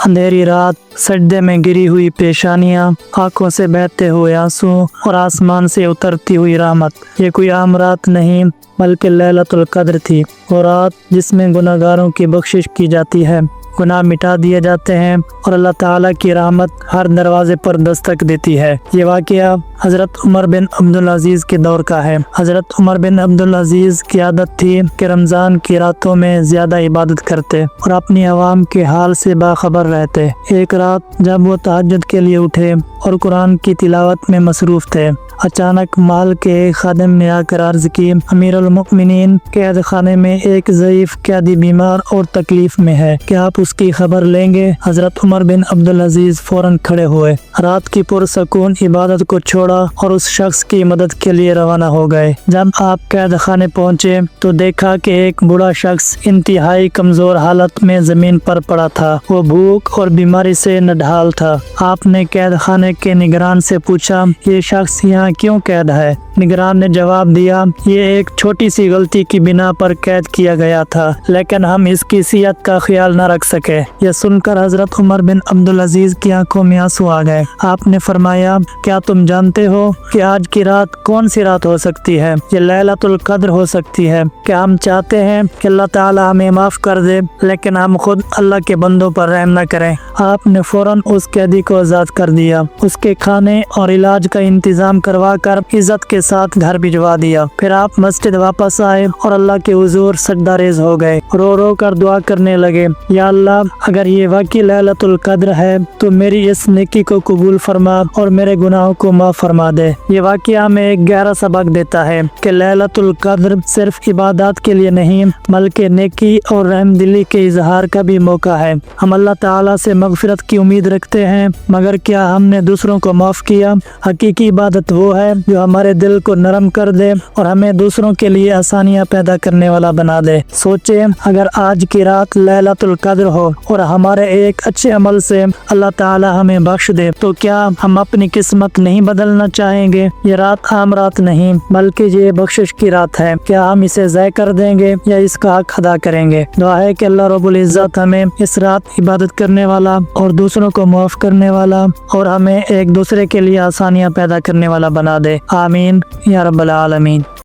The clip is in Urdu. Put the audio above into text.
اندھیری رات، سجدے میں گری ہوئی پیشانیاں، آنکھوں سے بہتے ہوئے آنسو اور آسمان سے اترتی ہوئی رحمت۔ یہ کوئی عام رات نہیں بلکہ لیلۃ القدر تھی، وہ رات جس میں گناہگاروں کی بخشش کی جاتی ہے، گناہ مٹا دیے جاتے ہیں اور اللہ تعالیٰ کی رحمت ہر دروازے پر دستک دیتی ہے۔ یہ واقعہ حضرت عمر بن عبدالعزیز کے دور کا ہے۔ حضرت عمر بن عبدالعزیز کی عادت تھی کہ رمضان کی راتوں میں زیادہ عبادت کرتے اور اپنی عوام کے حال سے باخبر رہتے۔ ایک رات جب وہ تہجد کے لیے اٹھے اور قرآن کی تلاوت میں مصروف تھے، اچانک محل کے ایک خادم نے آ کر عرض کی، امیر المؤمنین، قید خانے میں ایک ضعیف قیدی بیمار اور تکلیف میں ہے، کیا آپ اس کی خبر لیں گے؟ حضرت عمر بن عبدالعزیز فوراً کھڑے ہوئے، رات کی پرسکون عبادت کو چھوڑا اور اس شخص کی مدد کے لیے روانہ ہو گئے۔ جب آپ قید خانے پہنچے تو دیکھا کہ ایک بوڑھا شخص انتہائی کمزور حالت میں زمین پر پڑا تھا، وہ بھوک اور بیماری سے نڈھال تھا۔ آپ نے قید خانے کے نگران سے پوچھا، یہ شخص یہاں کیوں قید ہے؟ نگران نے جواب دیا، یہ ایک چھوٹی سی غلطی کی بنا پر قید کیا گیا تھا، لیکن ہم اس کی صحت کا خیال نہ رکھ سکے۔ یہ سن کر حضرت عمر بن عبدالعزیز کی آنکھوں میں آنسو آ گئے۔ آپ نے فرمایا، کیا تم جانتے ہو کہ آج کی رات کون سی رات ہو سکتی ہے؟ یہ لیلۃ القدر ہو سکتی ہے۔ کیا ہم چاہتے ہیں کہ اللہ تعالیٰ ہمیں معاف کر دے، لیکن ہم خود اللہ کے بندوں پر رحم نہ کریں؟ آپ نے فوراً اس قیدی کو آزاد کر دیا، اس کے کھانے اور علاج کا انتظام کروا کر عزت کے ساتھ گھر بھجوا دیا۔ پھر آپ مسجد واپس آئے اور اللہ کے حضور سجدہ ریز ہو گئے، رو رو کر دعا کرنے لگے، یا اللہ، اگر یہ واقعی لیلۃ القدر ہے تو میری اس نیکی کو قبول فرما اور میرے گناہوں کو معاف فرما دے۔ یہ واقعہ ہمیں ایک گہرا سبق دیتا ہے کہ لیلۃ القدر صرف عبادات کے لیے نہیں بلکہ نیکی اور رحم دلی کے اظہار کا بھی موقع ہے۔ ہم اللہ تعالیٰ سے مغفرت کی امید رکھتے ہیں، مگر کیا ہم نے دوسروں کو معاف کیا؟ حقیقی عبادت وہ ہے جو ہمارے دل کو نرم کر دے اور ہمیں دوسروں کے لیے آسانیاں پیدا کرنے والا بنا دے۔ سوچیں، اگر آج کی رات لیلۃ القدر ہو اور ہمارے ایک اچھے عمل سے اللہ تعالی ہمیں بخش دے تو کیا ہم اپنی قسمت نہیں بدلنا چاہیں گے؟ یہ رات عام رات نہیں بلکہ یہ بخشش کی رات ہے۔ کیا ہم اسے ضائع کر دیں گے یا اس کا حق ادا کریں گے؟ دعا ہے کہ اللہ رب العزت ہمیں اس رات عبادت کرنے والا اور دوسروں کو معاف کرنے والا اور ہمیں ایک دوسرے کے لیے آسانیاں پیدا کرنے والا بنا دے۔ آمین یا رب العالمین۔